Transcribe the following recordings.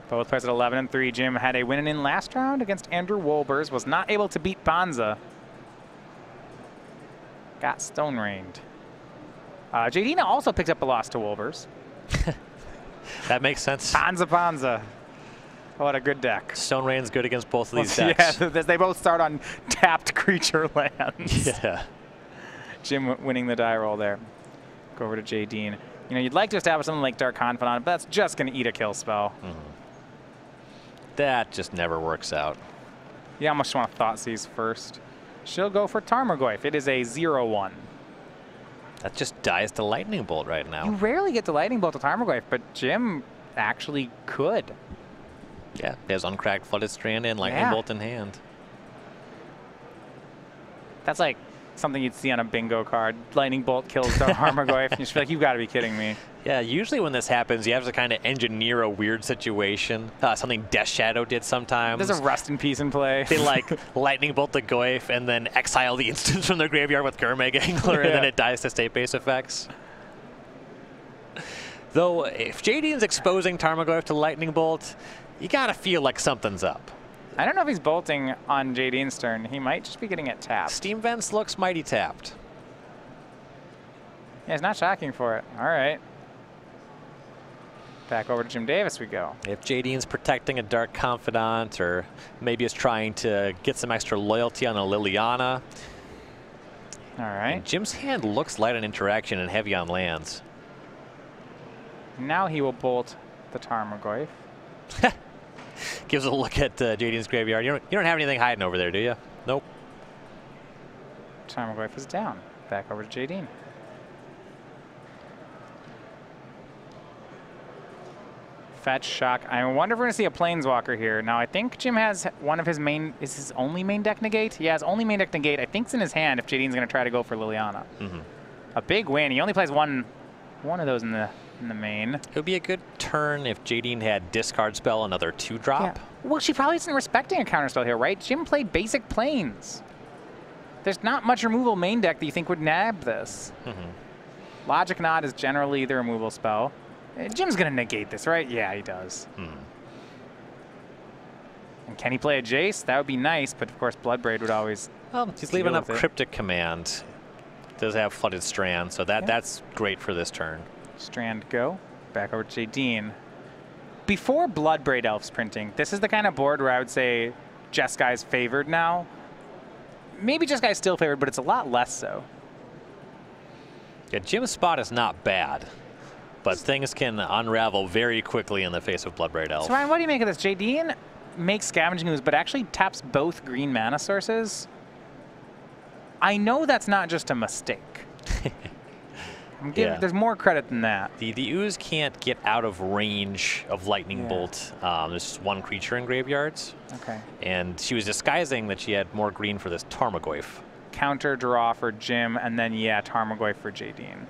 Both players at 11 and 3. Jim had a win in last round against Andrew Wolbers. Was not able to beat Bonza. Got stone rained. Jadine also picked up a loss to Wolbers. That makes sense. Bonza. What a good deck. Stone Rain's good against both of these decks. Yeah, they both start on tapped creature lands. Yeah. Jim winning the die roll there. Go over to Jadine. You know, you'd like to establish something like Dark Confidant, but that's just going to eat a kill spell. That just never works out. You almost want to Thought Seize first. She'll go for Tarmogoyf. It is a 0/1. That just dies to Lightning Bolt right now. You rarely get the Lightning Bolt to Tarmogoyf, but Jim actually could. Yeah, there's Uncracked Flooded Strand and Lightning Bolt in hand. That's like something you'd see on a bingo card. Lightning Bolt kills Tarmogoyf. You just feel like, you've got to be kidding me. Yeah, usually when this happens, you have to kind of engineer a weird situation. Something Death Shadow did sometimes. There's a Rust in Peace in play. They like Lightning Bolt the Goyf and then exile the instance from their graveyard with Gurmag Angler, and then it dies to state-based effects. Though, if Jadine's exposing Tarmogoyf to Lightning Bolt, you gotta feel like something's up. I don't know if he's bolting on Jadine's turn. He might just be getting it tapped. Steam Vents looks mighty tapped. Yeah, he's not shocking for it. All right. Back over to Jim Davis we go. If Jadine's protecting a Dark Confidant, or maybe is trying to get some extra loyalty on a Liliana. All right. And Jim's hand looks light on interaction and heavy on lands. Now he will bolt the Tarmogoyf. Gives a look at Jadine's graveyard. You don't have anything hiding over there, do you? Nope. Tarmogoyf is down. Back over to Jadine. Fetch, shock. I wonder if we're going to see a Planeswalker here. Now, I think Jim has one of his main... Is his only main deck negate? Yeah, his only main deck negate. I think it's in his hand if Jadine's going to try to go for Liliana. A big win. He only plays one of those in the main. It would be a good turn if Jadine had Discard Spell, another 2-drop. Yeah. Well, she probably isn't respecting a counterspell here, right? Jim played basic Planes. There's not much removal main deck that you think would nab this. Logic Knot is generally the removal spell. Jim's going to negate this, right? Yeah, he does. And can he play a Jace? That would be nice, but of course Bloodbraid would always... Well, he's leaving up Cryptic Command. Does have Flooded Strand, so that's great for this turn. Strand go. Back over to Jadine. Before Bloodbraid Elf's printing, this is the kind of board where I would say Jeskai's favored now. Maybe Jeskai's still favored, but it's a lot less so. Yeah, Jim's spot is not bad, but things can unravel very quickly in the face of Bloodbraid Elf. So Ryan, what do you make of this? Jadine makes Scavenging Ooze, but actually taps both green mana sources. I know that's not just a mistake. There's more credit than that. The Ooze can't get out of range of Lightning Bolt. There's just one creature in graveyards. Okay. And she was disguising that she had more green for this Tarmogoyf. Counter draw for Jim, and then, Tarmogoyf for Jadine.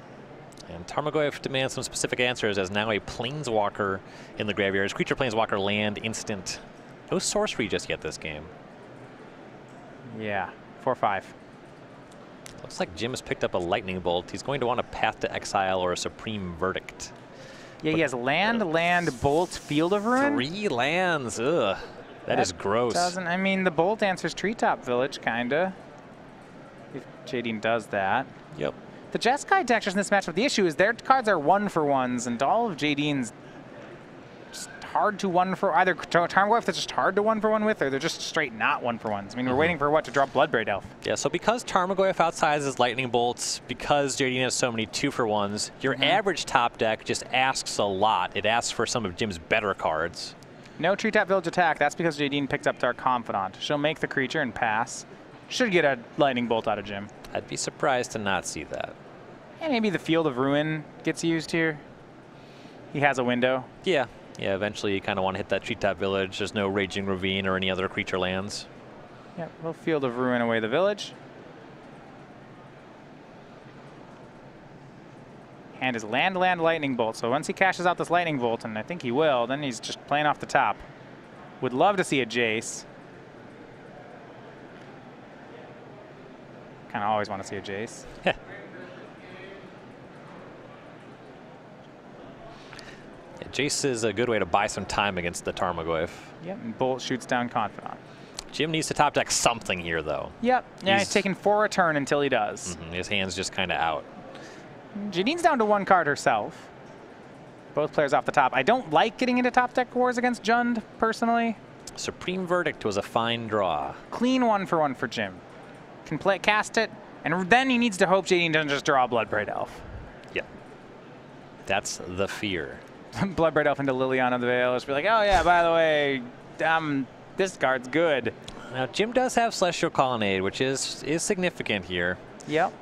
And Tarmogoyf demands some specific answers as now a Planeswalker in the graveyard. Creature, Planeswalker, land, instant. No sorcery just yet this game. Yeah, 4/5. Looks like Jim has picked up a Lightning Bolt. He's going to want a Path to Exile or a Supreme Verdict. Yeah, he has land, Bolt, Field of Ruin. 3 lands, ugh. That is gross. I mean, the Bolt answers Treetop Village, kinda. If Jadine does that. Yep. The Jeskai textures in this matchup, the issue is their cards are 1-for-1s, and all of Jadine's just hard to 1-for, either Tarmogoyf that's just hard to 1-for-1 with, or they're just straight not 1-for-1s. I mean, we're waiting for what to drop Bloodbraid Elf. Yeah, so because Tarmogoyf outsizes Lightning Bolts, because Jadine has so many 2-for-1s, your average top deck just asks a lot. It asks for some of Jim's better cards. No Treetop Village attack. That's because Jadine picked up Dark Confidant. She'll make the creature and pass. Should get a Lightning Bolt out of Jim. I'd be surprised to not see that. And maybe the Field of Ruin gets used here. He has a window. Yeah. Yeah, eventually you kind of want to hit that Treetop Village. There's no Raging Ravine or any other creature lands. Yep, we'll Field of Ruin away the village. And his land, Lightning Bolt. So once he cashes out this Lightning Bolt, and I think he will, then he's just playing off the top. Would love to see a Jace. Kind of always want to see a Jace. Jace is a good way to buy some time against the Tarmogoyf. Yep, and Bolt shoots down Confidant. Jim needs to top deck something here, though. Yep, yeah, he's taking 4 a turn until he does. His hand's just kind of out. Jadine's down to 1 card herself. Both players off the top. I don't like getting into top deck wars against Jund, personally. Supreme Verdict was a fine draw. Clean 1-for-1 for Jim. Can cast it, and then he needs to hope Jadine doesn't just draw a Bloodbraid Elf. Yep. That's the fear. Bloodbraid Elf into Liliana the Veil. Just be like, oh yeah, by the way, this card's good. Now, Jim does have Celestial Colonnade, which is significant here. Yep.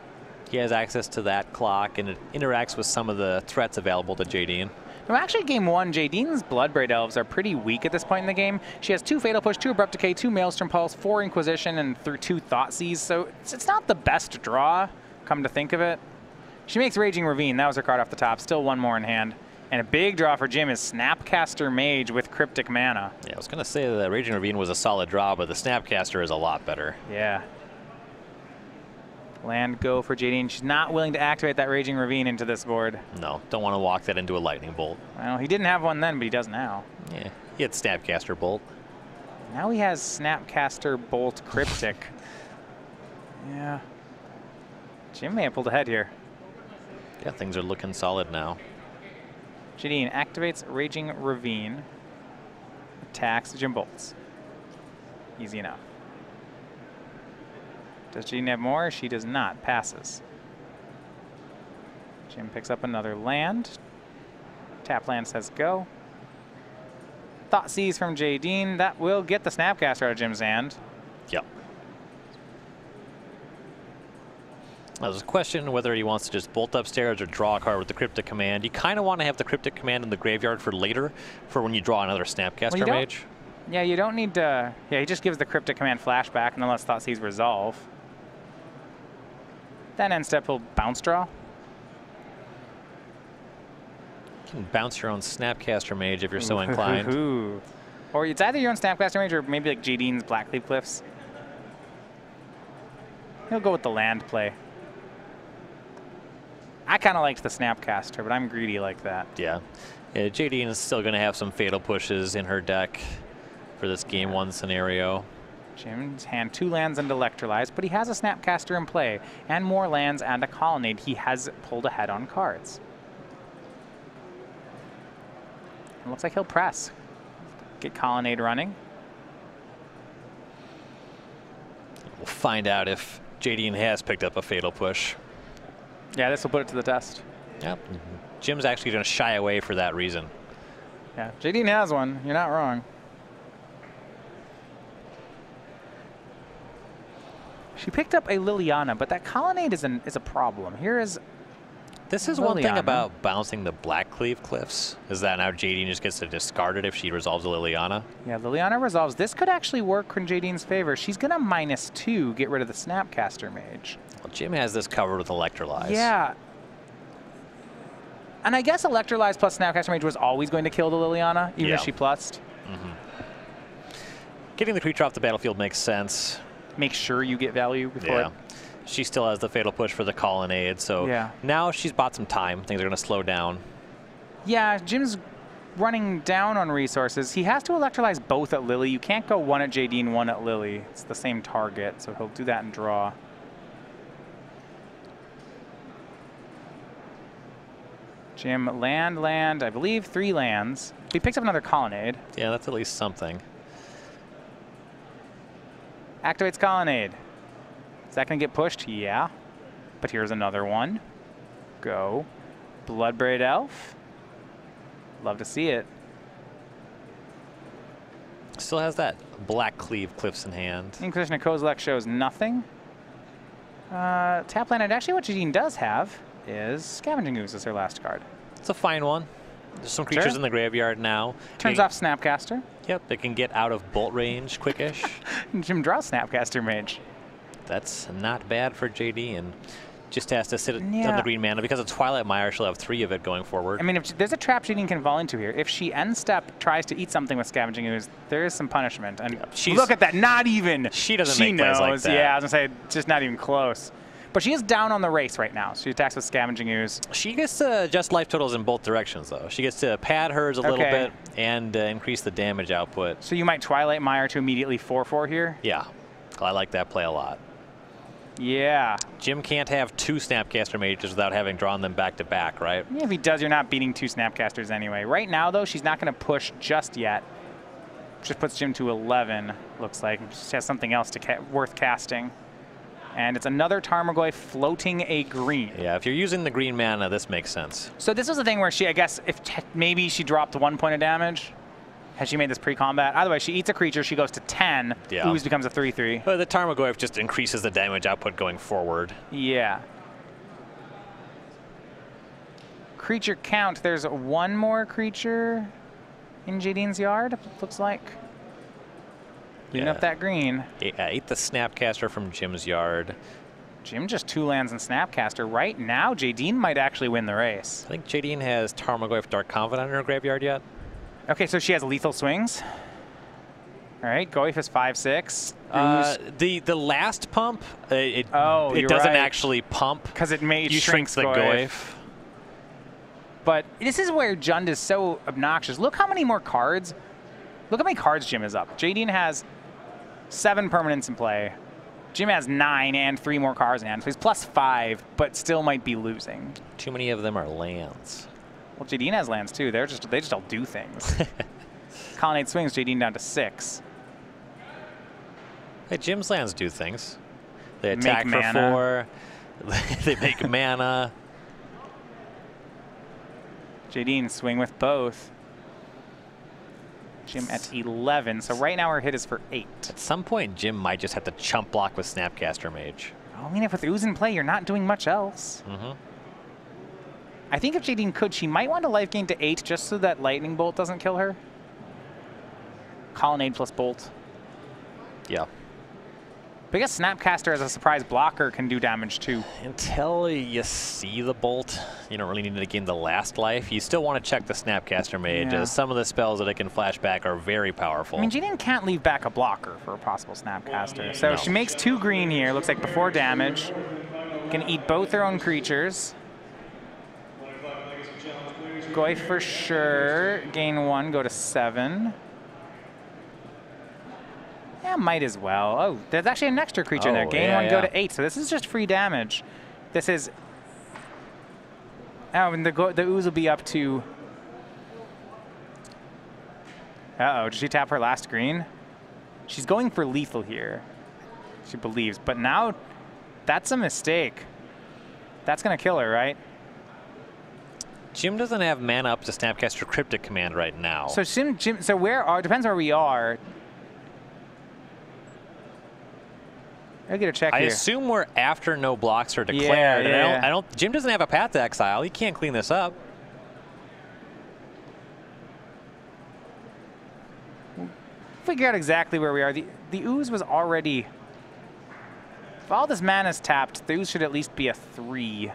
He has access to that clock, and it interacts with some of the threats available to Jadine. No, actually, game 1, Jadine's Bloodbraid Elves are pretty weak at this point in the game. She has 2 Fatal Push, 2 Abrupt Decay, 2 Maelstrom Pulse, 4 Inquisition, and 2 Thoughtseize. So it's not the best draw, come to think of it. She makes Raging Ravine. That was her card off the top. Still 1 more in hand. And a big draw for Jim is Snapcaster Mage with Cryptic Mana. Yeah, I was going to say that Raging Ravine was a solid draw, but the Snapcaster is a lot better. Yeah. Land go for Jadine. She's not willing to activate that Raging Ravine into this board. No, don't want to walk that into a Lightning Bolt. Well, he didn't have one then, but he does now. Yeah, he had Snapcaster Bolt. Now he has Snapcaster Bolt Cryptic. Yeah. Jim may have pulled ahead here. Yeah, things are looking solid now. Jadine activates Raging Ravine. Attacks Jim Bolts. Easy enough. Does Jadine have more? She does not. Passes. Jim picks up another land. Tap land says go. Thoughtseize from Jadine. That will get the Snapcaster out of Jim's hand. Yep. Now, there's a question whether he wants to just bolt upstairs or draw a card with the Cryptic Command. You kind of want to have the Cryptic Command in the graveyard for later, for when you draw another Snapcaster Mage. Yeah, you don't need to. Yeah, he just gives the Cryptic Command flashback and then lets Thoughtseize resolve. Then end step, he'll bounce draw. You can bounce your own Snapcaster Mage if you're so inclined. Or it's either your own Snapcaster Mage or maybe like Jadine's Blackleaf Cliffs. He'll go with the land play. I kind of liked the Snapcaster, but I'm greedy like that. Yeah. Jadine is still going to have some Fatal Pushes in her deck for this game 1 scenario. Jim's hand 2 lands and Electrolyze, but he has a Snapcaster in play, and more lands and a Colonnade. He has pulled ahead on cards. It looks like he'll press. Get Colonnade running. We'll find out if Jadine has picked up a Fatal Push. Yeah, this will put it to the test. Yep. Jim's actually going to shy away for that reason. Yeah, Jadine has one. You're not wrong. She picked up a Liliana, but that Colonnade is a problem. This is one thing about bouncing the Blackleaf Cliffs, is that now Jadine just gets to discard it if she resolves a Liliana. Yeah, Liliana resolves. This could actually work in Jadine's favor. She's going to -2, get rid of the Snapcaster Mage. Well, Jim has this covered with Electrolyze. Yeah. And I guess Electrolyze plus Snapcaster Mage was always going to kill the Liliana, even if she plussed. Getting the creature off the battlefield makes sense. Make sure you get value before it. She still has the Fatal Push for the Colonnade, so now she's bought some time. Things are going to slow down. Yeah, Jim's running down on resources. He has to Electrolyze both at Lily. You can't go 1 at Jadine, 1 at Lily. It's the same target, so he'll do that and draw. Jim, land, I believe 3 lands. He picks up another Colonnade. Yeah, that's at least something. Activates Colonnade. Is that going to get pushed? Yeah. But here's another one. Go. Bloodbraid Elf. Love to see it. Still has that Blackleaf Cliffs in hand. Inquisition of Kozilek shows nothing. Tap land, and actually what Jadine does have is Scavenging Ooze as her last card. It's a fine one. There's some creatures in the graveyard now. Turns off Snapcaster. Yep, they can get out of bolt range quickish. Jim draws Snapcaster Mage. That's not bad for Jadine. Just has to sit on the green mana. Because of Twilight Mire, she'll have 3 of it going forward. I mean, if there's a trap Jadine can fall into here. If she end step tries to eat something with Scavenging Ooze, there is some punishment. And look at that, not even. She doesn't make plays like that. Yeah, I was going to say, just not even close. But she is down on the race right now. She attacks with Scavenging Ooze. She gets to adjust life totals in both directions, though. She gets to pad hers a little bit and increase the damage output. So you might Twilight Mire to immediately 4/4 here? Yeah. I like that play a lot. Yeah. Jim can't have 2 Snapcaster Mages without having drawn them back to back, right? Yeah, if he does, you're not beating 2 Snapcasters anyway. Right now, though, she's not going to push just yet. Just puts Jim to 11, looks like. She has something else worth casting. And it's another Tarmogoyf floating a green. Yeah, if you're using the green mana, this makes sense. So this was the thing where she, I guess, if maybe she dropped 1 point of damage. Has she made this pre-combat? Either way, she eats a creature, she goes to 10. Yeah. Ooze becomes a 3/3. But the Tarmogoyf just increases the damage output going forward. Yeah. Creature count. There's 1 more creature in Jadine's yard, looks like. Clean up that green. Ate the Snapcaster from Jim's yard. Jim just 2 lands and Snapcaster. Right now, Jadine might actually win the race. I think Jadine has Tarmogoyf Dark Confidant in her graveyard yet. Okay, so she has lethal swings. All right, Goyf is 5/6. The last pump, it doesn't actually pump. Because it shrinks the Goyf. But this is where Jund is so obnoxious. Look how many more cards. Look how many cards Jim is up. Jadine has 7 permanents in play. Jim has 9 and 3 more cards in hand. So he's +5, but still might be losing. Too many of them are lands. Well, Jadine has lands too. They just all do things. Colonnade swings Jadine down to 6. Hey, Jim's lands do things. They attack for 4. They make mana. Jadine swing with both. Jim at 11. So right now our hit is for 8. At some point, Jim might just have to chump block with Snapcaster Mage. I mean, if with Ooze in play, you're not doing much else. I think if Jadine could, she might want to life gain to 8 just so that Lightning Bolt doesn't kill her. Colonnade plus Bolt. Yeah. But I guess Snapcaster as a surprise blocker can do damage too. Until you see the Bolt, you don't really need to gain the last life. You still want to check the Snapcaster Mage, as some of the spells that it can flash back are very powerful. I mean, Jadine can't leave back a blocker for a possible Snapcaster. So she makes 2 green here, looks like before damage. Can eat both their own creatures. Goyf for sure. Gain 1, go to 7. Yeah, might as well. Oh, there's actually an extra creature in there. Gain 1, go to 8. So this is just free damage. This is... Oh, and the Ooze will be up to... Uh-oh, did she tap her last green? She's going for lethal here, she believes. But now, that's a mistake. That's going to kill her, right? Jim doesn't have mana up to Snapcaster Cryptic Command right now. So Jim, so depends where we are. I'll get a check here. I assume we're after no blocks are declared. Yeah. Jim doesn't have a Path to Exile. He can't clean this up. Figure out exactly where we are. The Ooze was already... If all this mana is tapped, the Ooze should at least be a 3.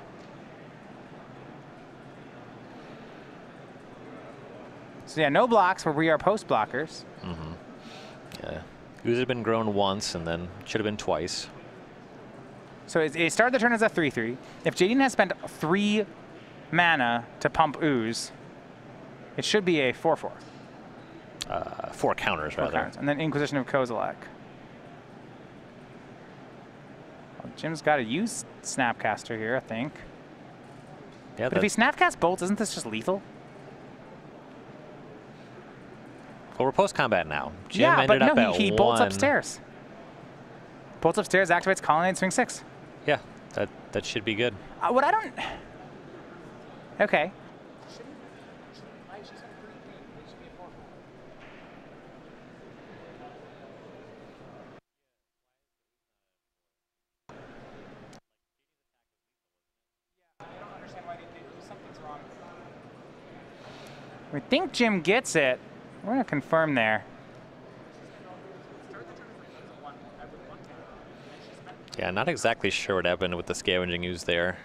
So yeah, no blocks where we are post blockers. Yeah. Ooze had been grown once and then should have been twice. So it started the turn as a 3/3. If Jadine has spent 3 mana to pump Ooze, it should be a 4/4. 4 counters, rather. 4 counters. And then Inquisition of Kozilek. Well, Jim's got to use Snapcaster here, I think. Yeah, but if he Snapcast Bolts, isn't this just lethal? Well, we're post-combat now. Jim yeah, ended but up no, at he 1. bolts upstairs. Bolts upstairs, activates Colonnade, swing 6. Yeah, that should be good. What I don't... Okay. We think Jim gets it. We're going to confirm there. Yeah, not exactly sure what happened with the Scavenging Ooze there.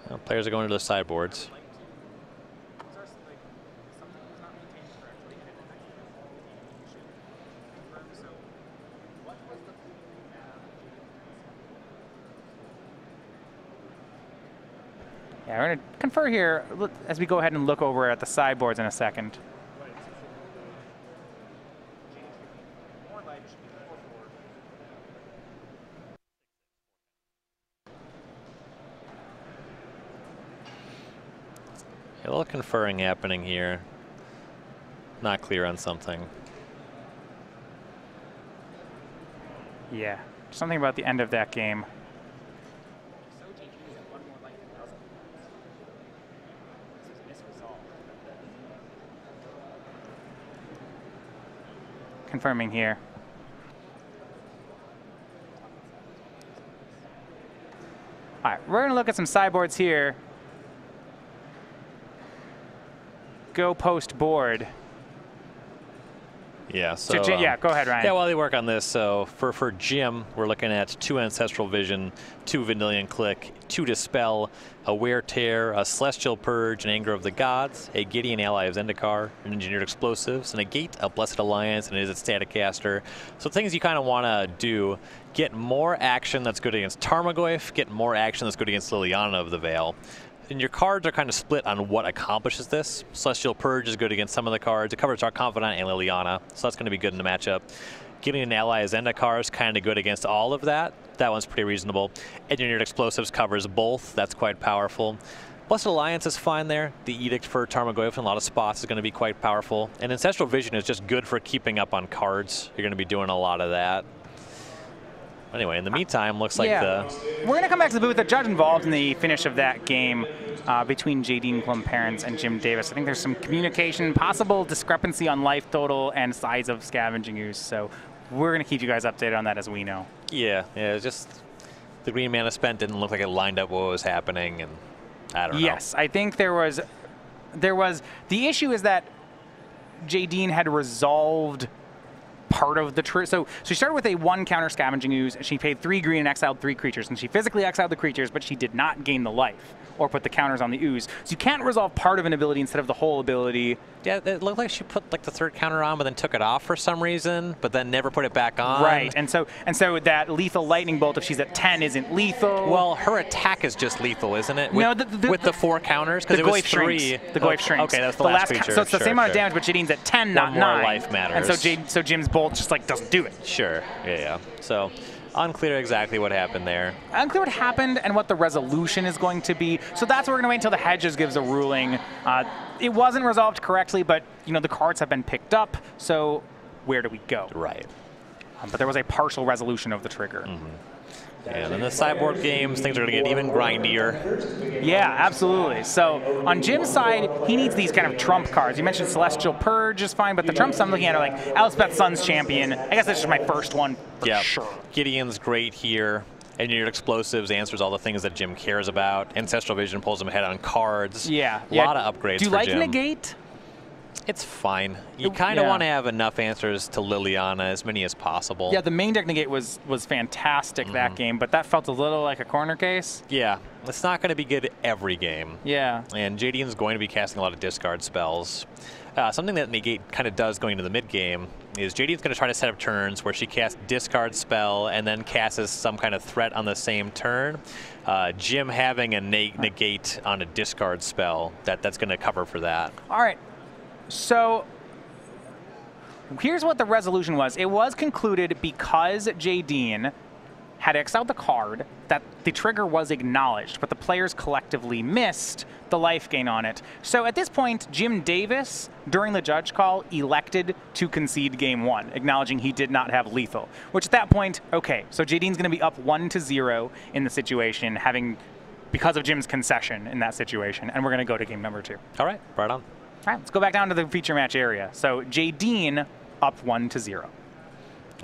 Well, players are going to the sideboards. Yeah, we're going to confer here as we go ahead and look over at the sideboards in a second. A little conferring happening here. Not clear on something. Yeah, something about the end of that game. Confirming here. All right, we're going to look at some sideboards here. Go post board. Yeah, so yeah, go ahead, Ryan. Yeah, while they work on this, so for Jim, we're looking at 2 Ancestral Vision, 2 Vendilion Click, 2 Dispel, a Wear Tear, a Celestial Purge, an Anger of the Gods, a Gideon ally of Zendikar, an Engineered Explosives, and a Gate, a Blessed Alliance, and it is a Static Caster. So things you kind of want to do: get more action that's good against Tarmogoyf, get more action that's good against Liliana of the Veil. And your cards are kind of split on what accomplishes this. Celestial Purge is good against some of the cards. It covers our Confidant and Liliana, so that's going to be good in the matchup. Getting an ally as Zendikar is kind of good against all of that. That one's pretty reasonable. Engineered Explosives covers both. That's quite powerful. Blessed Alliance is fine there. The Edict for Tarmogoyf in a lot of spots is going to be quite powerful. And Ancestral Vision is just good for keeping up on cards. You're going to be doing a lot of that. Anyway, in the meantime, looks like we're going to come back to the booth. The judge involved in the finish of that game between Jadine, Klomparens, and Jim Davis. I think there's some communication, possible discrepancy on life total and size of Scavenging Ooze. So we're going to keep you guys updated on that as we know. Yeah, it's just the green mana spent didn't look like it lined up what was happening, and I don't know. Yes, I think there was the issue is that Jadine had resolved part of the trick. So she started with a 1 counter Scavenging Ooze, and she paid 3 green and exiled 3 creatures, and she physically exiled the creatures, but she did not gain the life or put the counters on the ooze. So you can't resolve part of an ability instead of the whole ability. Yeah, it looked like she put like the 3rd counter on, but then took it off for some reason, but then never put it back on. Right, and so that lethal lightning bolt, if she's at 10, isn't lethal. Well, her attack is just lethal, isn't it? No, with the 4 counters, because it was 3. The Goyf shrinks. Okay, that's the last creature. So it's the same amount of damage, but Jadine's at 10, not 9. More life matters. And so Jim's bolt just like doesn't do it. Sure. Yeah. So unclear exactly what happened there. Unclear what happened and what the resolution is going to be. So that's what we're going to wait until the Hedges gives a ruling. It wasn't resolved correctly, but the cards have been picked up. So where do we go? Right. But there was a partial resolution of the trigger. And in the sideboard games, things are going to get even grindier. Yeah, absolutely. So on Jim's side, he needs these kind of trump cards. You mentioned Celestial Purge is fine, but the trumps I'm looking at are like Elspeth Sun's Champion. I guess that's just my first one for sure. Gideon's great here. Engineered Explosives answers all the things that Jim cares about. Ancestral Vision pulls him ahead on cards. Yeah. A lot of upgrades for Jim. Do you like Negate? It's fine. You kind of want to have enough answers to Liliana, as many as possible. Yeah, the main deck Negate was fantastic that game, but that felt a little like a corner case. Yeah, it's not going to be good every game. Yeah. And Jadine's going to be casting a lot of discard spells. Something that Negate kind of does going into the mid-game is Jadine's going to try to set up turns where she casts discard spell and then casts some kind of threat on the same turn. Jim having a Negate on a discard spell, that's going to cover for that. All right. So here's what the resolution was. It was concluded because Jadine had exiled the card that the trigger was acknowledged, but the players collectively missed the life gain on it. So at this point, Jim Davis, during the judge call, elected to concede game 1, acknowledging he did not have lethal, which at that point, okay, so Jadine's going to be up 1-0 in the situation, because of Jim's concession in that situation, and we're going to go to game number 2. All right, right on. All right, let's go back down to the feature match area. So Jadine up 1-0.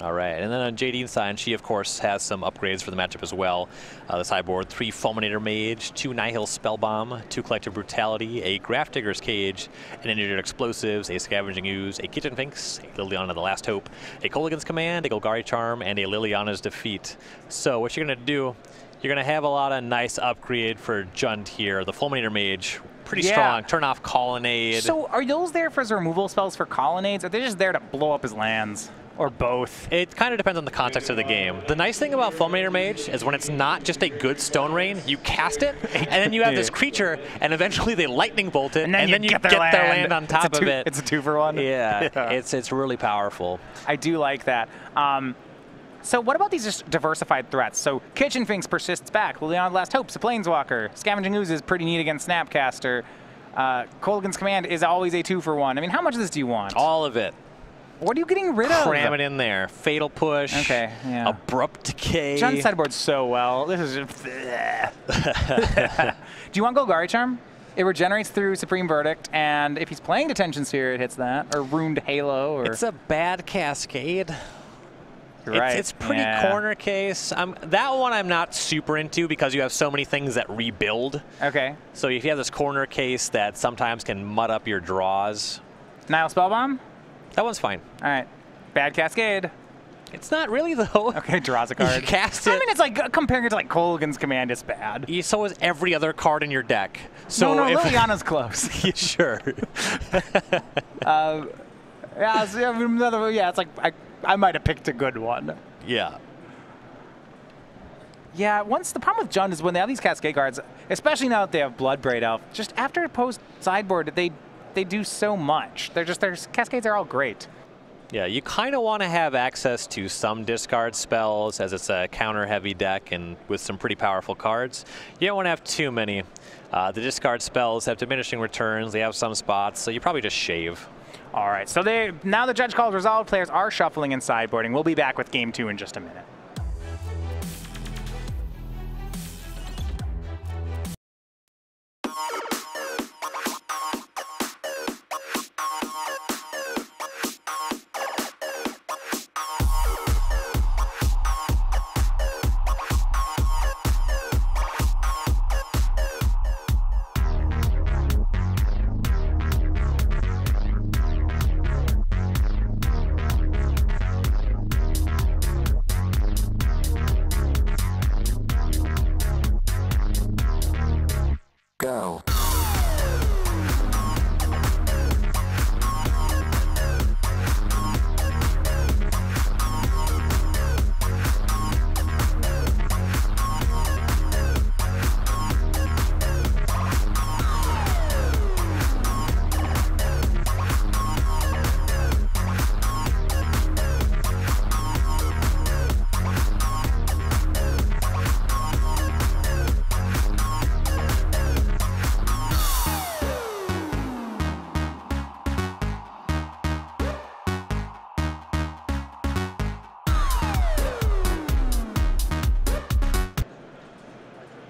All right, and then on Jadine's side, she of course has some upgrades for the matchup as well. The sideboard: 3 Fulminator Mage, 2 Nihil Spellbomb, 2 Collective Brutality, a Grafdigger's Cage, an Engineered Explosives, a Scavenging Ooze, a Kitchen Finks, a Liliana the Last Hope, a Kolaghan's Command, a Golgari Charm, and a Liliana's Defeat. So what you're going to do, you're going to have a lot of nice upgrade for Jund here. The Fulminator Mage, pretty strong. Turn off Colonnade. So are those there for his removal spells for Colonnades? Or are they just there to blow up his lands? Or both. It kind of depends on the context of the game. The nice thing about Fulminator Mage is when it's not just a good Stone Rain, you cast it, and then you have this creature, and eventually they lightning bolt it, and then you get their land on top of it. It's a 2-for-1. Yeah, it's really powerful. I do like that. So what about these just diversified threats? So Kitchen Finks persists back. Liliana Last Hope's a Planeswalker. Scavenging Ooze is pretty neat against Snapcaster. Kolaghan's Command is always a 2-for-1. I mean, how much of this do you want? All of it. What are you getting rid of? Cram it in there. Fatal Push. Okay, yeah. Abrupt Decay. John's sideboard's so well. This is just... Do you want Golgari Charm? It regenerates through Supreme Verdict, and if he's playing Detention Sphere, it hits that. Or Ruined Halo. Or... It's a bad Cascade. Right. It's pretty corner case. That one I'm not super into because you have so many things that rebuild. Okay. So if you have this corner case that sometimes can mud up your draws. Nile Spellbomb? That one's fine. All right. Bad Cascade. It's not really, though. Okay, draws a card. You cast it. I mean, it's like comparing it to like Kolaghan's Command is bad. So is every other card in your deck. So no, Liliana's close. Yeah, sure. It's like I might have picked a good one. Yeah. Yeah, the problem with Jund is when they have these Cascade cards, especially now that they have Bloodbraid Elf, just after post sideboard, they do so much. Their Cascades are all great. Yeah, you kind of want to have access to some discard spells as it's a counter-heavy deck and with some pretty powerful cards. You don't want to have too many. The discard spells have diminishing returns. They have some spots, so you probably just shave. All right, so now the judge called resolved. Players are shuffling and sideboarding. We'll be back with Game 2 in just a minute. Go.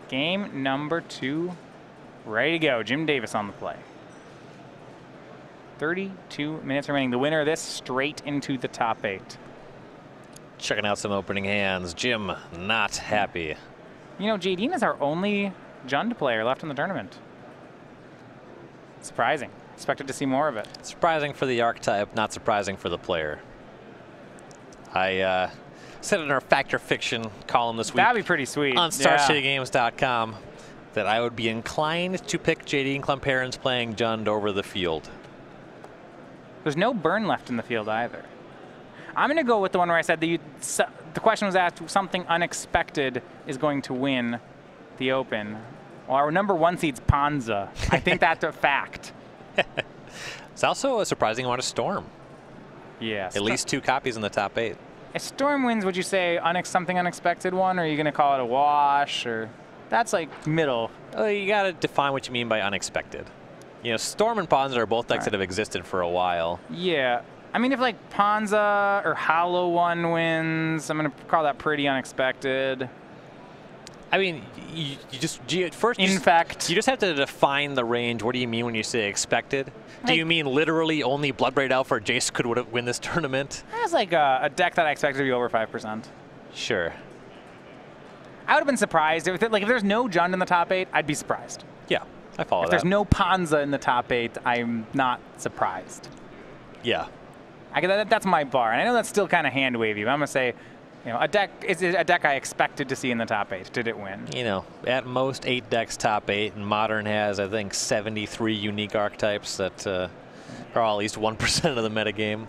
Game number 2, ready to go. Jim Davis on the play. 32 minutes remaining. The winner of this straight into the top 8. Checking out some opening hands. Jim, not happy. You know, Jadine is our only Jund player left in the tournament. Surprising. Expected to see more of it. Surprising for the archetype, not surprising for the player. I said in our Fact or Fiction column this week. That'd be pretty sweet. On StarCityGames.com that I would be inclined to pick Jadine Klomparens playing Jund over the field. There's no burn left in the field either. I'm going to go with the one where I said the question was asked, something unexpected is going to win the Open. Well, our number 1 seed's Panza. I think that's a fact. It's also a surprising amount of Storm. Yes. At least 2 copies in the top 8. If Storm wins, would you say something unexpected one, or are you going to call it a wash? Or that's like middle. You got to define what you mean by unexpected. You know, Storm and Panza are both decks that have existed for a while. Yeah. I mean, if like Panza or Hollow One wins, I'm going to call that pretty unexpected. I mean, you just first. In fact, you just have to define the range. What do you mean when you say expected? Do you mean literally only Bloodbraid Elf or Jace could win this tournament? That's like a deck that I expected to be over 5%. Sure. I would have been surprised if there's no Jund in the top 8. I'd be surprised. Yeah, I follow that. If there's no Panza in the top 8, I'm not surprised. Yeah. That's my bar, and I know that's still kind of hand wavy, but I'm gonna say, you know, a deck I expected to see in the top 8. Did it win? You know, at most 8 decks top 8, and Modern has, I think, 73 unique archetypes that are all at least 1% of the metagame.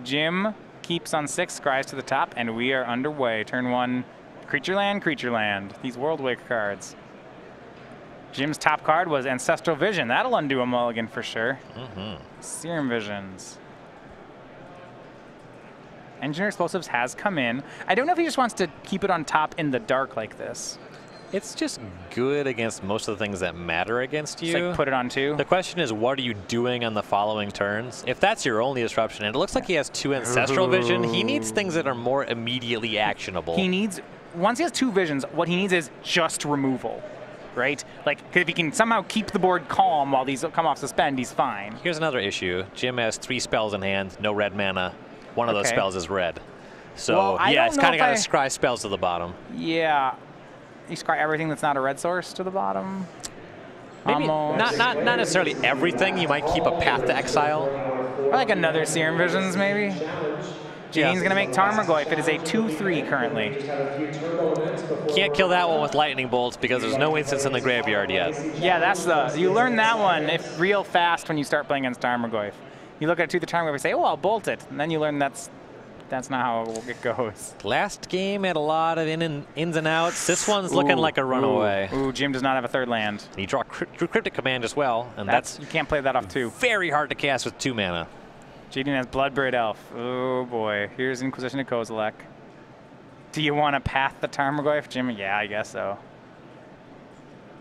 Jim, keeps on 6, scries to the top, and we are underway. Turn 1, creature land. These World Wake cards. Jim's top card was Ancestral Vision. That'll undo a mulligan for sure. Serum Visions. Engineer Explosives has come in. I don't know if he just wants to keep it on top in the dark like this. It's just good against most of the things that matter against you. Just like put it on 2. The question is, what are you doing on the following turns? If that's your only disruption, and it looks like he has 2 Ancestral Vision, he needs things that are more immediately actionable. He needs, once he has 2 visions, what he needs is just removal, right? Like, if he can somehow keep the board calm while these come off suspend, he's fine. Here's another issue. Jim has 3 spells in hand, no red mana. One of those spells is red. So, well, yeah, it's kind of got to scry spells to the bottom. Yeah. You scry everything that's not a red source to the bottom? Maybe not necessarily everything. You might keep a Path to Exile. Or like another Serum Visions, maybe? Jadine's going to make Tarmogoyf. It is a 2/3 currently. Can't kill that one with Lightning Bolts because there's no instance in the graveyard yet. Yeah, that's the... You learn that one real fast when you start playing against Tarmogoyf. You look at it to the Tarmogoyf and say, oh, I'll bolt it. And then you learn that's not how it goes. Last game had a lot of ins and outs. This one's looking like a runaway. Ooh, Jim does not have a 3rd land. And you draw Cryptic Command as well, and that's you can't play that off 2. Very hard to cast with 2 mana. Jadine has Bloodbraid Elf. Oh boy, here's Inquisition of Kozilek. Do you want to path the Tarmogoyf, Jim? Yeah, I guess so.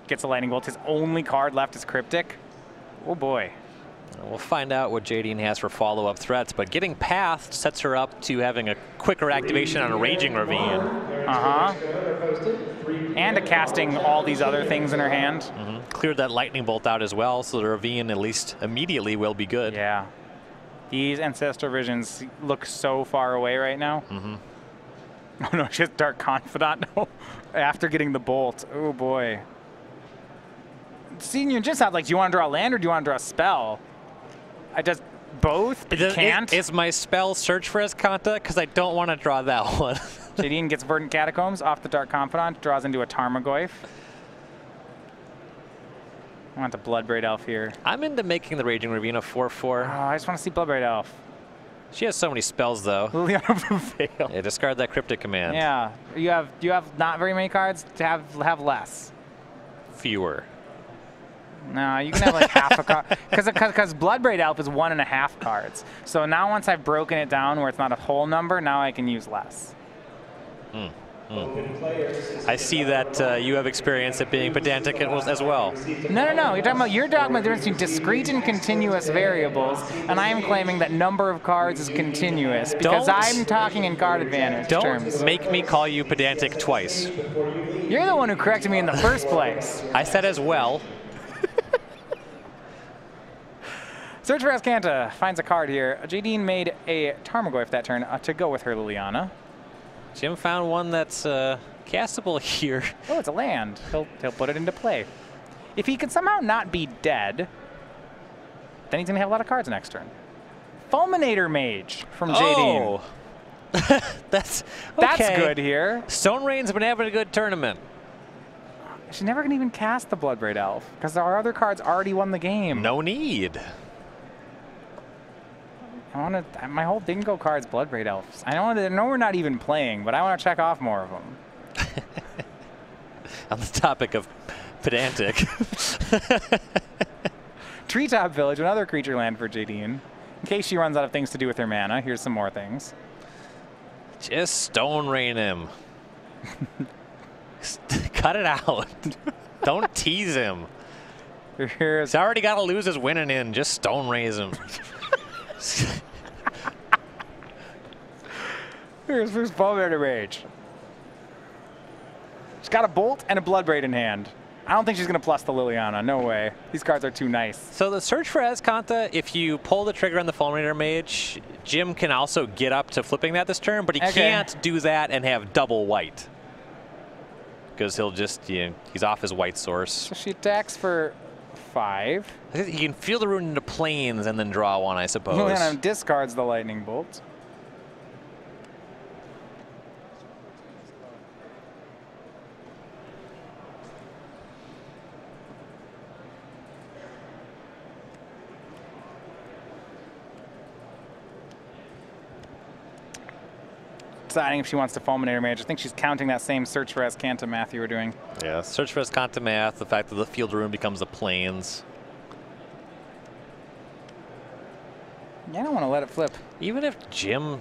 Gets a Lightning Bolt. His only card left is Cryptic. Oh boy. We'll find out what Jadine has for follow-up threats, but getting Path sets her up to having a quicker activation on a Raging Ravine. And to casting all these other things in her hand. Cleared that Lightning Bolt out as well, so the Ravine at least immediately will be good. Yeah. These Ancestral Visions look so far away right now. Oh no, she has Dark Confidant after getting the Bolt. Oh boy. Senior just out like, do you want to draw a land or do you want to draw a spell? I just both, but you can't. Is my spell Search for Escanta? Because I don't want to draw that one. Jadine gets Verdant Catacombs off the Dark Confidant, draws into a Tarmogoyf. I want the Bloodbraid Elf here. I'm into making the Raging Ravine a 4/4. Oh, I just want to see Bloodbraid Elf. She has so many spells, though. Liliana Prevail. Yeah, discard that Cryptic Command. Yeah, you have not very many cards to have less. Fewer. No, you can have like half a card. Because Bloodbraid Elf is 1.5 cards. So now once I've broken it down where it's not a whole number, now I can use less. I see that you have experience at being pedantic as well. No. You're talking about the difference between discrete and continuous variables, and I am claiming that number of cards is continuous because I'm talking in card advantage terms. Don't make me call you pedantic twice. You're the one who corrected me in the first place. I said as well. Search for Escanta finds a card here. Jadine made a Tarmogoyf that turn to go with her Liliana. Jim found one that's castable here. Oh, it's a land. He'll put it into play. If he could somehow not be dead, then he's going to have a lot of cards next turn. Fulminator Mage from Jadine. Oh. That's good here. Stone Rain's been having a good tournament. She's never going to even cast the Bloodbraid Elf because our other cards already won the game. No need. My whole bingo card's Bloodbraid Elves. I know we're not even playing, but I want to check off more of them. On the topic of pedantic. Treetop Village, another creature land for Jadine. In case she runs out of things to do with her mana, here's some more things. Just Stone Rain him. Cut it out. Don't tease him. He's already got to lose his winning in. Just Stone Raise him. Here's Fulminator Mage. She's got a Bolt and a Bloodbraid in hand. I don't think she's going to plus the Liliana. No way. These cards are too nice. So the Search for Escanta, if you pull the trigger on the Fulminator Mage, Jim can also get up to flipping that this turn, but he can't do that and have double white. Because he'll just, he's off his white source. So she attacks for 5. He can feel the rune into planes and then draw one, I suppose. Liliana discards the Lightning Bolt. deciding if she wants to Fulminator Mage. I think she's counting that same search for Azcanta math you were doing. Yeah, search for Azcanta math, the fact that the field room becomes the plains. Yeah, I don't want to let it flip. Even if Jim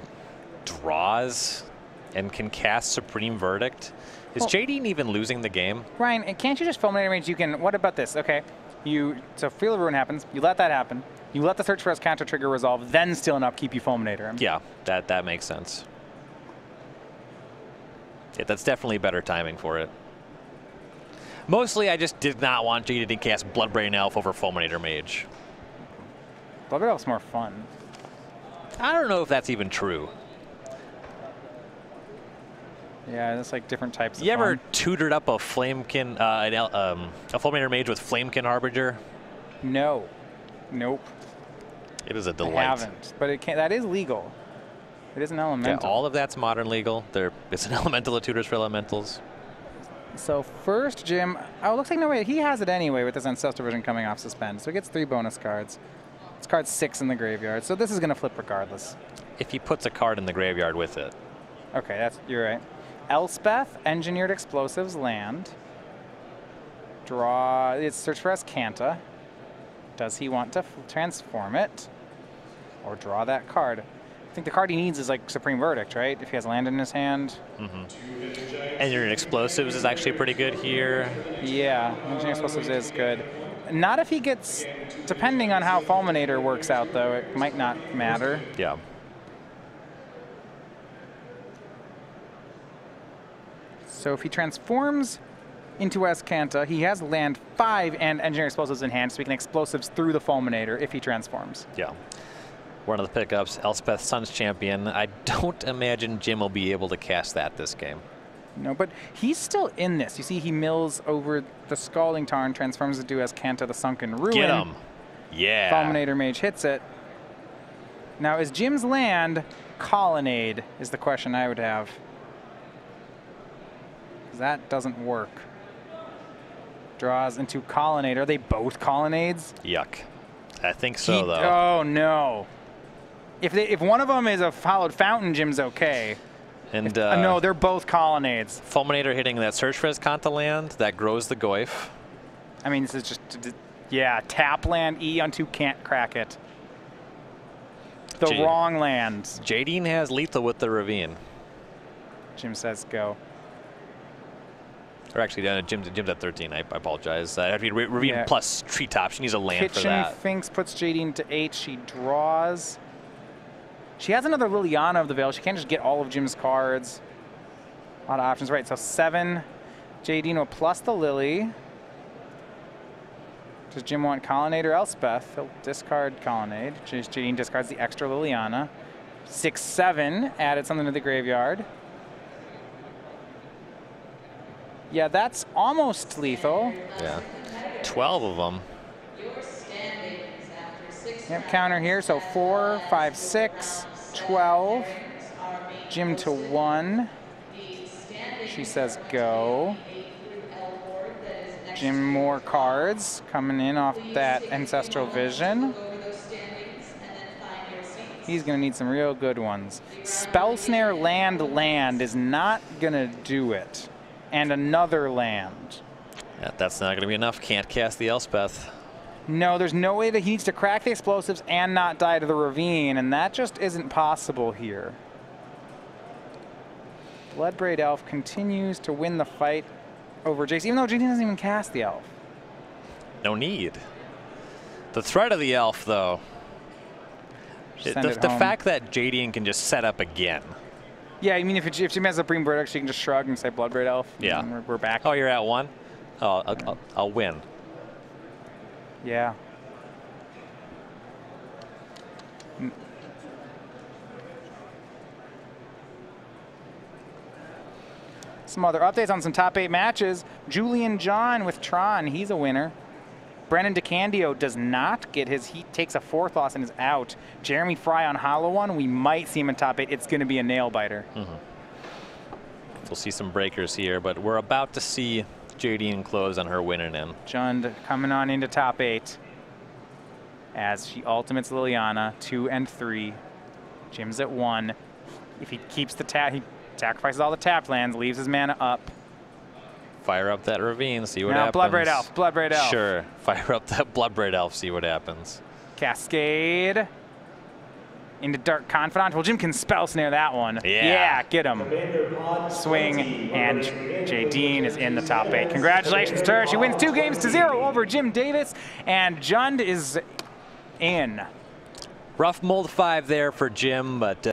draws and can cast Supreme Verdict, is Jadine even losing the game? Ryan, can't you just Fulminator Mage? You can. What about this? Okay, so Field of Ruin happens. You let that happen. You let the search for Azcanta trigger resolve, then steal an upkeep. You Fulminator. Yeah, that makes sense. Yeah, that's definitely better timing for it. Mostly, I just did not want Jadine to cast Bloodbrain Elf over Fulminator Mage. Bloodbrain Elf's more fun. I don't know if that's even true. Yeah, it's like different types of You ever tutored up a Flamekin, a Fulminator Mage with Flamekin Harbinger? No. Nope. It is a delight. I haven't, but it can't. That is legal. It is an elemental. Yeah, all of that's modern legal. It's an elemental that tutors for elementals. So first, Jim. Oh, looks like no way. He has it anyway with this Ancestral Vision coming off suspend. So he gets 3 bonus cards. It's card 6 in the graveyard. So this is going to flip regardless. If he puts a card in the graveyard with it. Okay, you're right. Elspeth, Engineered Explosives, land. Draw. It's search for Azcanta. Does he want to transform it or draw that card? I think the card he needs is like Supreme Verdict, right? If he has land in his hand. Engineered Explosives is actually pretty good here. Yeah, Engineered Explosives is good. Not if he gets, depending on how Fulminator works out, though, it might not matter. Yeah. So if he transforms into Azcanta, he has land 5 and Engineered Explosives in hand, so he can explosives through the Fulminator if he transforms. Yeah. One of the pickups, Elspeth Sun's Champion. I don't imagine Jim will be able to cast that this game. No, but he's still in this. You see he mills over the Scalding Tarn, transforms to do Azcanta the Sunken Ruin. Get him. Yeah. Fulminator Mage hits it. Now, is Jim's land Colonnade is the question I would have. That doesn't work. Draws into Colonnade. Are they both Colonnades? Yuck. I think so, though. Oh, no. If one of them is a Hallowed Fountain, Jim's okay. And no, they're both Colonnades. Fulminator hitting that search for Azcanta land, that grows the Goyf. I mean, this is just, yeah, tap land, E on 2, can't crack it. The wrong land. Jadine has lethal with the Ravine. Jim says go. Or actually, Jim's at 13. I apologize. I have to be Ravine plus Treetop. She needs a land for that. Finks puts Jadine to 8. She draws. She has another Liliana of the Veil. She can't just get all of Jim's cards. A lot of options. Right, so 7. Jadine will plus the Lily. Does Jim want Colonnade or Elspeth? He'll discard Colonnade. Jadine discards the extra Liliana. 6, 7. Added something to the graveyard. Yeah, that's almost lethal. Yeah. 12 of them. Yep, counter here. So 4, 5, 6, 12. Jim to 1. She says go. Jim more cards coming in off that Ancestral Vision. He's going to need some real good ones. Spell Snare land is not going to do it. And another land. Yeah, that's not going to be enough. Can't cast the Elspeth. No, there's no way that he needs to crack the explosives and not die to the Ravine, and that just isn't possible here. Bloodbraid Elf continues to win the fight over Jace, even though Jadine doesn't even cast the Elf. No need. The threat of the Elf, though. The fact that Jadine can just set up again. Yeah, I mean, if Jim has a Supreme Verdict, she can just shrug and say Bloodbraid Elf. Yeah. We're back. Oh, you're at 1? Oh, I'll win. Yeah. Some other updates on some top 8 matches. Julian John with Tron, he's a winner. Brennan DeCandio does not get his. He takes a 4th loss and is out. Jeremy Fry on Hollow One, we might see him in top 8. It's going to be a nail biter. We'll see some breakers here, but we're about to see Jadine close on her winning in. Jund coming on into top 8 as she ultimates Liliana 2 and 3. Jim's at 1. If he keeps the Sacrifices all the tapped lands, leaves his mana up. Fire up that ravine, see what now happens. Bloodbraid Elf, Bloodbraid Elf. Sure, fire up that Bloodbraid Elf, see what happens. Cascade into Dark Confidant. Well, Jim can spell snare that one. Yeah, get him. Swing, and Jadine is in the top 8. Congratulations to her. She wins 2-0 over Jim Davis, and Jund is in. Rough mold 5 there for Jim, but